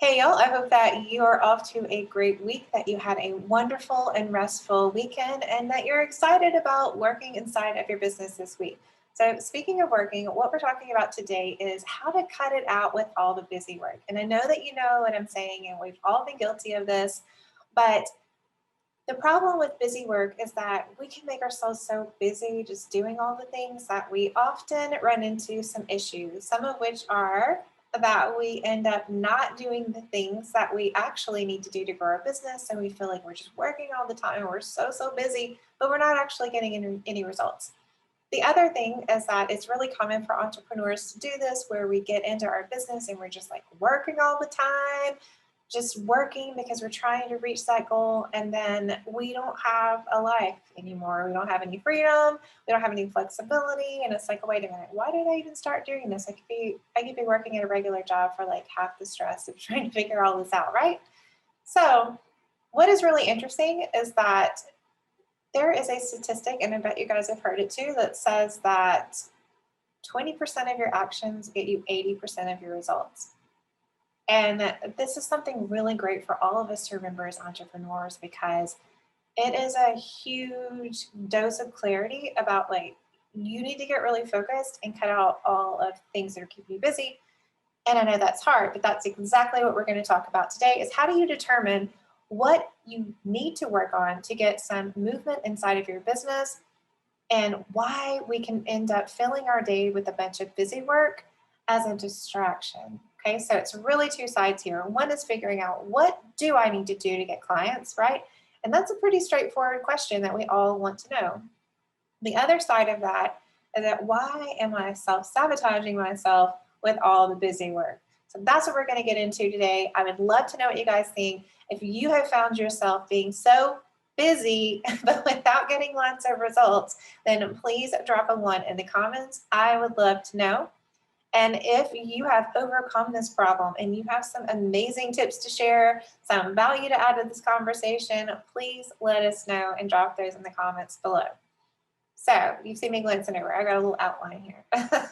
Hey y'all, I hope that you are off to a great week, that you had a wonderful and restful weekend, and that you're excited about working inside of your business this week. So speaking of working, what we're talking about today is how to cut it out with all the busy work. And I know that you know what I'm saying, and we've all been guilty of this, but the problem with busy work is that we can make ourselves so busy just doing all the things that we often run into some issues, some of which are that we end up not doing the things that we actually need to do to grow our business. And we feel like we're just working all the time. We're so busy, but we're not actually getting any results. The other thing is that it's really common for entrepreneurs to do this, where we get into our business and we're just like working all the time, just working because we're trying to reach that goal. And then we don't have a life anymore. We don't have any freedom. We don't have any flexibility. And it's like, wait a minute, why did I even start doing this? I could be working at a regular job for like half the stress of trying to figure all this out, right? So what is really interesting is that there is a statistic, and I bet you guys have heard it too, that says that 20% of your actions get you 80% of your results. And this is something really great for all of us to remember as entrepreneurs, because it is a huge dose of clarity about like, you need to get really focused and cut out all of things that are keeping you busy. And I know that's hard, but that's exactly what we're going to talk about today, is how do you determine what you need to work on to get some movement inside of your business, and why we can end up filling our day with a bunch of busy work as a distraction. Okay, so it's really two sides here. One is figuring out, what do I need to do to get clients, right? And that's a pretty straightforward question that we all want to know. The other side of that is that, why am I self-sabotaging myself with all the busy work? So that's what we're going to get into today. I would love to know what you guys think. If you have found yourself being so busy but without getting lots of results, then please drop a 1 in the comments. I would love to know. And if you have overcome this problem and you have some amazing tips to share, some value to add to this conversation, please let us know and drop those in the comments below. So you see me glancing over. I got a little outline here.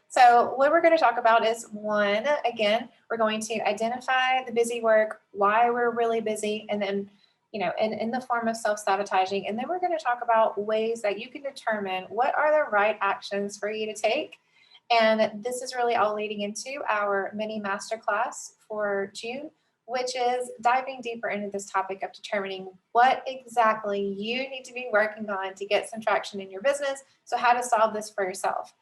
So what we're going to talk about is, one, again, we're going to identify the busy work, why we're really busy, and then, in the form of self-sabotaging. And then we're going to talk about ways that you can determine what are the right actions for you to take. And this is really all leading into our mini masterclass for June, which is diving deeper into this topic of determining what exactly you need to be working on to get some traction in your business. So how to solve this for yourself.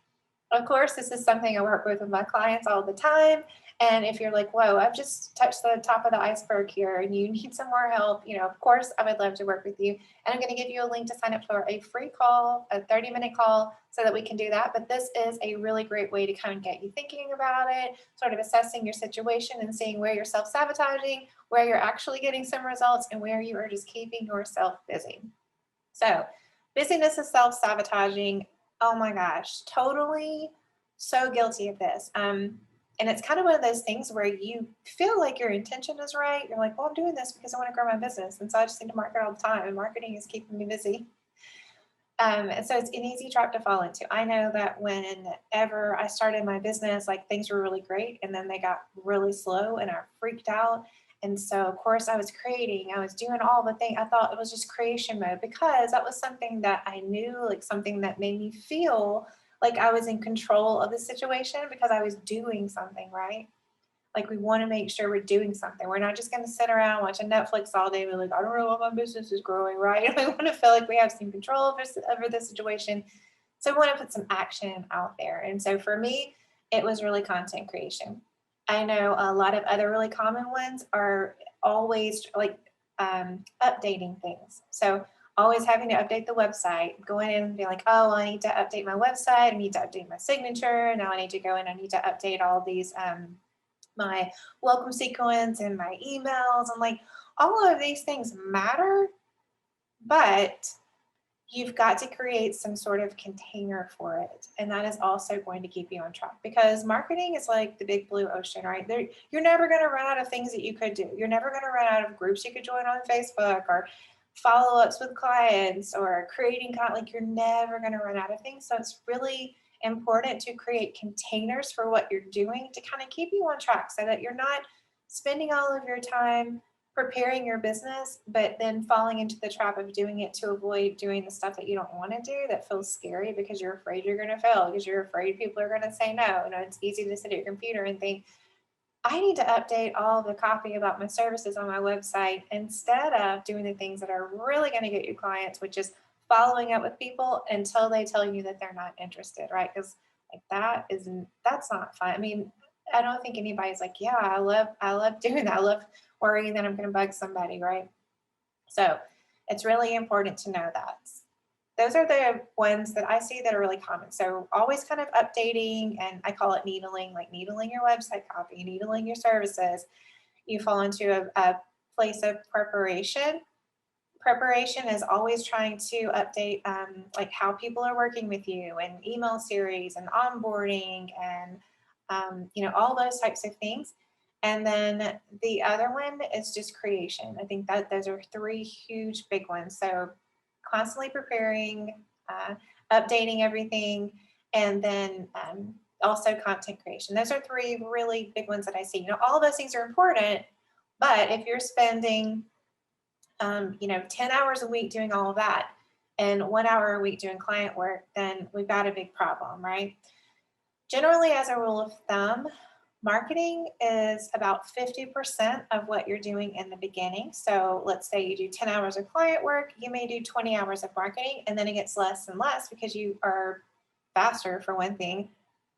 Of course, this is something I work with my clients all the time. And if you're like, whoa, I've just touched the top of the iceberg here and you need some more help, of course, I would love to work with you. And I'm going to give you a link to sign up for a free call, a 30-minute call, so that we can do that. But this is a really great way to kind of get you thinking about it, sort of assessing your situation and seeing where you're self-sabotaging, where you're actually getting some results, and where you are just keeping yourself busy. So busyness is self-sabotaging. Oh my gosh, totally so guilty of this. And it's kind of one of those things where you feel like your intention is right. You're like, well, I'm doing this because I want to grow my business. And so I just need to market all the time. And marketing is keeping me busy. And so it's an easy trap to fall into. I know that whenever I started my business, like, things were really great. And then they got really slow and I freaked out. And so, of course, I was doing all the things. I thought it was just creation mode, because that was something that I knew, like something that made me feel like I was in control of the situation, because I was doing something, right? Like, we want to make sure we're doing something. We're not just going to sit around watching Netflix all day and be like, I don't know what my business is growing, right? We want to feel like we have some control over the situation. So we want to put some action out there. And so for me, it was really content creation. I know a lot of other really common ones are always like updating things. So always having to update the website, going in and being like, oh, I need to update my website. I need to update my signature. Now I need to go in. I need to update all these, my welcome sequence and my emails. And like, all of these things matter, but you've got to create some sort of container for it. And that is also going to keep you on track, because marketing is like the big blue ocean, right? You're never going to run out of things that you could do. You're never going to run out of groups you could join on Facebook, or follow-ups with clients, or creating content. Like, you're never going to run out of things. So it's really important to create containers for what you're doing to kind of keep you on track, so that you're not spending all of your time preparing your business, but then falling into the trap of doing it to avoid doing the stuff that you don't want to do that feels scary because you're afraid you're going to fail, because you're afraid people are going to say no. You know, it's easy to sit at your computer and think, I need to update all the copy about my services on my website instead of doing the things that are really going to get you clients, which is following up with people until they tell you that they're not interested, right? Because like that's not fun. I mean, I don't think anybody's like, yeah, I love doing that. I love worrying that I'm going to bug somebody, right? So it's really important to know that. Those are the ones that I see that are really common. So always kind of updating, and I call it needling, like needling your website copy, needling your services. You fall into a place of preparation. Preparation is always trying to update like how people are working with you, and email series and onboarding and you know, all those types of things. And then the other one is just creation. I think that those are three huge big ones. So constantly preparing, updating everything, and then also content creation. Those are three really big ones that I see. You know, all of those things are important, but if you're spending, you know, 10 hours a week doing all of that and 1 hour a week doing client work, then we've got a big problem, right? Generally, as a rule of thumb, marketing is about 50% of what you're doing in the beginning. So let's say you do 10 hours of client work, you may do 20 hours of marketing, and then it gets less and less because you are faster, for one thing,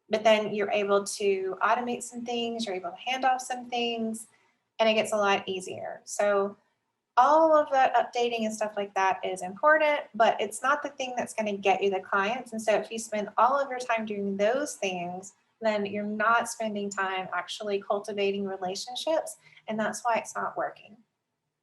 but then you're able to automate some things, you're able to hand off some things, and it gets a lot easier. So all of that updating and stuff like that is important, but it's not the thing that's going to get you the clients. And so if you spend all of your time doing those things, then you're not spending time actually cultivating relationships, and that's why it's not working.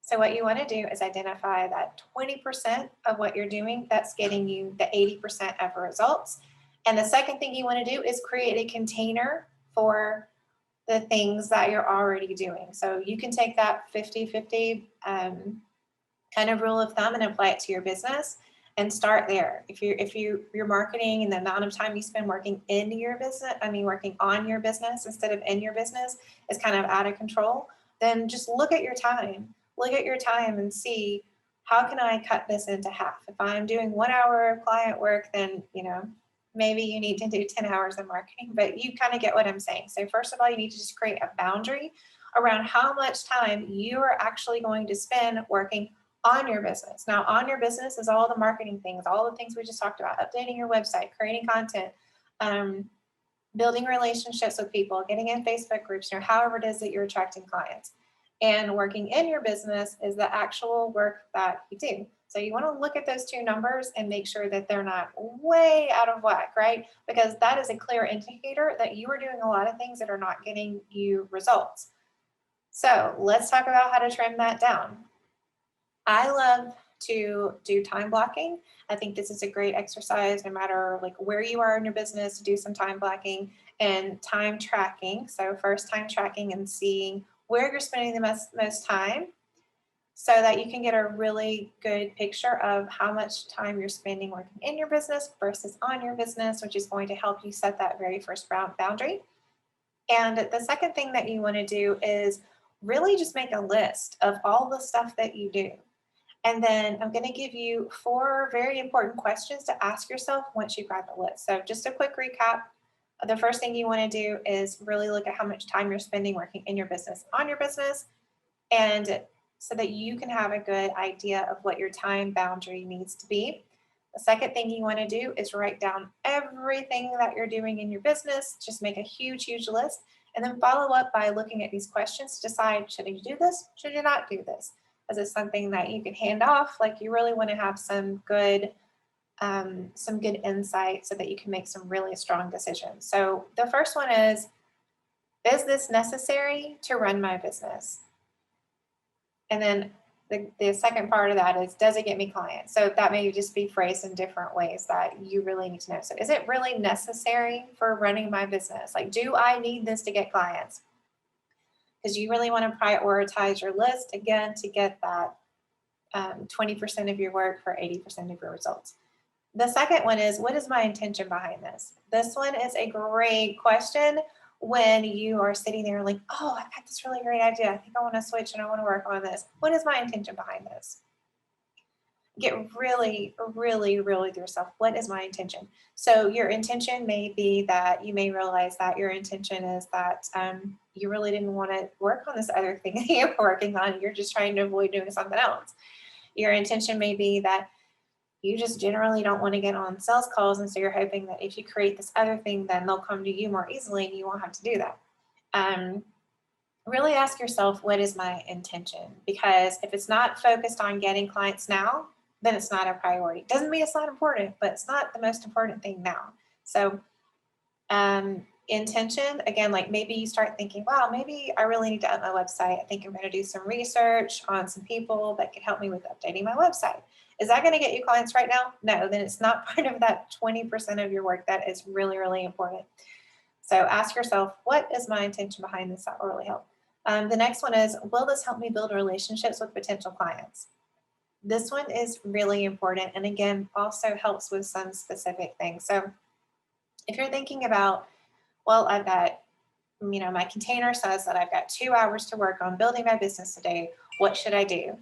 So what you want to do is identify that 20% of what you're doing that's getting you the 80% of results. And the second thing you want to do is create a container for the things that you're already doing. So you can take that 50-50 kind of rule of thumb and apply it to your business and start there. If you're marketing and the amount of time you spend working in your business, I mean working on your business instead of in your business is kind of out of control, then just look at your time. Look at your time and see, how can I cut this into half? If I'm doing 1 hour of client work, then you know, maybe you need to do 10 hours of marketing, but you kind of get what I'm saying. So first of all, you need to just create a boundary around how much time you are actually going to spend working on your business. Now, on your business is all the marketing things, all the things we just talked about, updating your website, creating content, building relationships with people, getting in Facebook groups, or however it is that you're attracting clients. And working in your business is the actual work that you do. So you want to look at those two numbers and make sure that they're not way out of whack, right? Because that is a clear indicator that you are doing a lot of things that are not getting you results. So let's talk about how to trim that down. I love to do time blocking. I think this is a great exercise no matter like where you are in your business, to do some time blocking and time tracking. So first, time tracking and seeing where you're spending the most time so that you can get a really good picture of how much time you're spending working in your business versus on your business, which is going to help you set that very first boundary. And the second thing that you want to do is really just make a list of all the stuff that you do. And then I'm going to give you 4 very important questions to ask yourself once you've got the list. So just a quick recap. The first thing you want to do is really look at how much time you're spending working in your business, on your business, and so that you can have a good idea of what your time boundary needs to be. The second thing you want to do is write down everything that you're doing in your business. Just make a huge, huge list, and then follow up by looking at these questions to decide, should you do this? Should you not do this? Is it something that you can hand off? Like, you really want to have some good insight so that you can make some really strong decisions. So the first one is this necessary to run my business? And then the second part of that is, does it get me clients? So that may just be phrased in different ways that you really need to know. So is it really necessary for running my business? Like, do I need this to get clients? Because you really want to prioritize your list, again, to get that 20% of your work for 80% of your results. The second one is, what is my intention behind this? This one is a great question. when you are sitting there like, oh, I've got this really great idea. I think I want to switch and I want to work on this. What is my intention behind this? Get really, really real with yourself. What is my intention? So your intention may be that you may realize that your intention is that you really didn't want to work on this other thing that you're working on. You're just trying to avoid doing something else. Your intention may be that you just generally don't want to get on sales calls. And so you're hoping that if you create this other thing, then they'll come to you more easily and you won't have to do that. Really ask yourself, what is my intention? Because if it's not focused on getting clients now, then it's not a priority. Doesn't mean it's not important, but it's not the most important thing now. So intention, again, like maybe you start thinking, wow, maybe I really need to up my website. I think I'm going to do some research on some people that could help me with updating my website. Is that going to get you clients right now? No, then it's not part of that 20% of your work that is really, really important. So ask yourself, what is my intention behind this? That will really help. The next one is, will this help me build relationships with potential clients? This one is really important, and again, also helps with some specific things. So if you're thinking about, well, I've got, my container says that I've got 2 hours to work on building my business today. What should I do?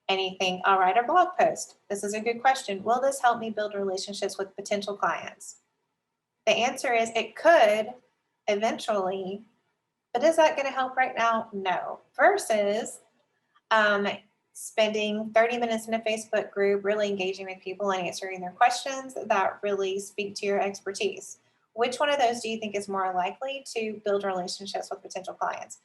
Anything? I'll write a blog post. This is a good question. Will this help me build relationships with potential clients? The answer is it could eventually, but is that going to help right now? No. Versus spending 30 minutes in a Facebook group, really engaging with people and answering their questions that really speak to your expertise. Which one of those do you think is more likely to build relationships with potential clients?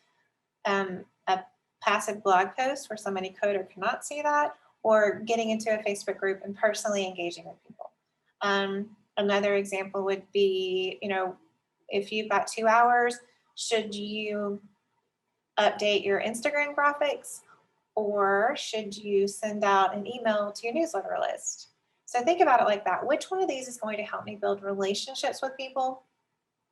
A passive blog post where somebody could or cannot see that, or getting into a Facebook group and personally engaging with people. Another example would be, if you've got 2 hours, should you update your Instagram graphics, or should you send out an email to your newsletter list? So think about it like that. Which one of these is going to help me build relationships with people?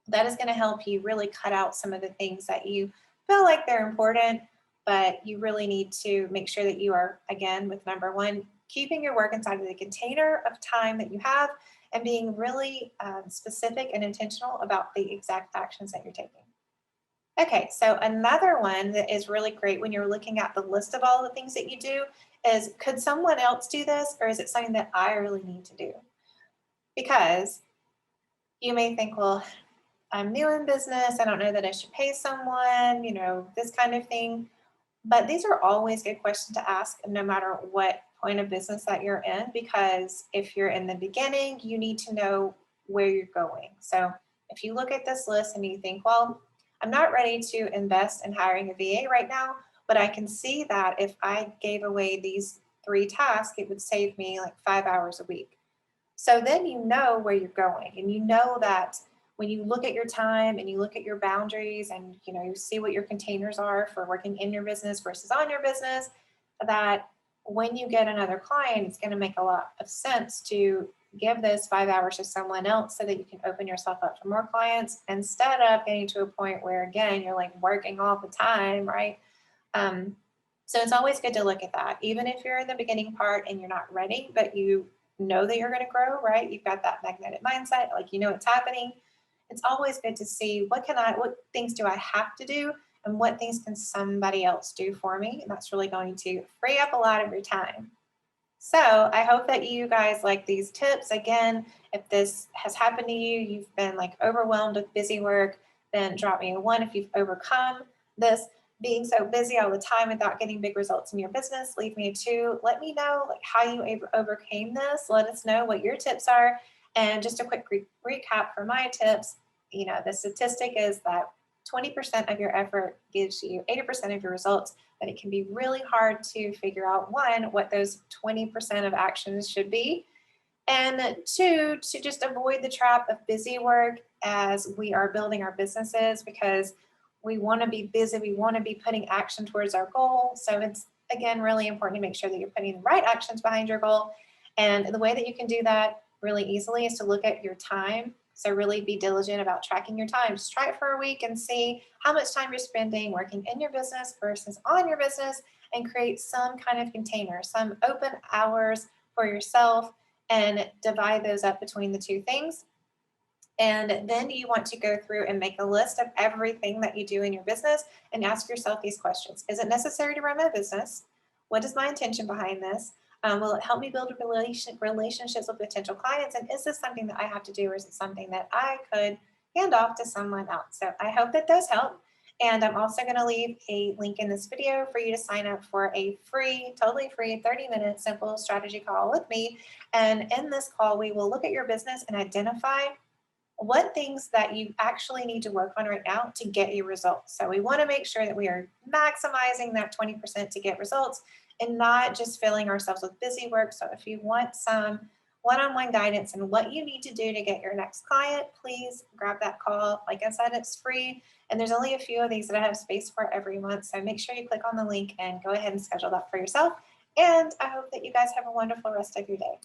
That is going to help you really cut out some of the things that you feel like they're important, but you really need to make sure that you are, again, with number one, keeping your work inside of the container of time that you have and being really specific and intentional about the exact actions that you're taking. Okay, so another one that is really great when you're looking at the list of all the things that you do is, could someone else do this, or is it something that I really need to do? Because you may think, well, I'm new in business, I don't know that I should pay someone, this kind of thing. But these are always good questions to ask no matter what point of business that you're in, because if you're in the beginning, you need to know where you're going. So if you look at this list and you think, well, I'm not ready to invest in hiring a VA right now, but I can see that if I gave away these 3 tasks, it would save me like 5 hours a week. So then you know where you're going, and you know that when you look at your time and you look at your boundaries and you see what your containers are for working in your business versus on your business, that when you get another client, it's going to make a lot of sense to give those 5 hours to someone else so that you can open yourself up for more clients, instead of getting to a point where, again, you're like working all the time, right? So it's always good to look at that, even if you're in the beginning part and you're not ready, but you know that you're going to grow, right? You've got that magnetic mindset, like it's happening. It's always good to see what things do I have to do, and what things can somebody else do for me. And that's really going to free up a lot of your time. So I hope that you guys like these tips. Again, if this has happened to you, you've been like overwhelmed with busy work, then drop me a 1 if you've overcome this being so busy all the time without getting big results in your business. Leave me a 2. Let me know like how you overcame this. Let us know what your tips are. And just a quick recap for my tips. The statistic is that 20% of your effort gives you 80% of your results, but it can be really hard to figure out, 1, what those 20% of actions should be, and 2, to just avoid the trap of busy work as we are building our businesses, because we want to be busy, we want to be putting action towards our goal. So it's, again, really important to make sure that you're putting the right actions behind your goal. And the way that you can do that really easily is to look at your time. So really be diligent about tracking your time. Just try it for a week and see how much time you're spending working in your business versus on your business, and create some kind of container, some open hours for yourself, and divide those up between the 2 things. And then you want to go through and make a list of everything that you do in your business and ask yourself these questions. Is it necessary to run my business? What is my intention behind this? Will it help me build relationships with potential clients? And is this something that I have to do, or is it something that I could hand off to someone else? So I hope that those help. And I'm also going to leave a link in this video for you to sign up for a free, totally free 30-minute simple strategy call with me. And in this call, we will look at your business and identify what things that you actually need to work on right now to get you results. So we want to make sure that we are maximizing that 20% to get results and not just filling ourselves with busy work. So if you want some one-on-one guidance and what you need to do to get your next client, please grab that call. Like I said, it's free, and there's only a few of these that I have space for every month. So make sure you click on the link and go ahead and schedule that for yourself. And I hope that you guys have a wonderful rest of your day.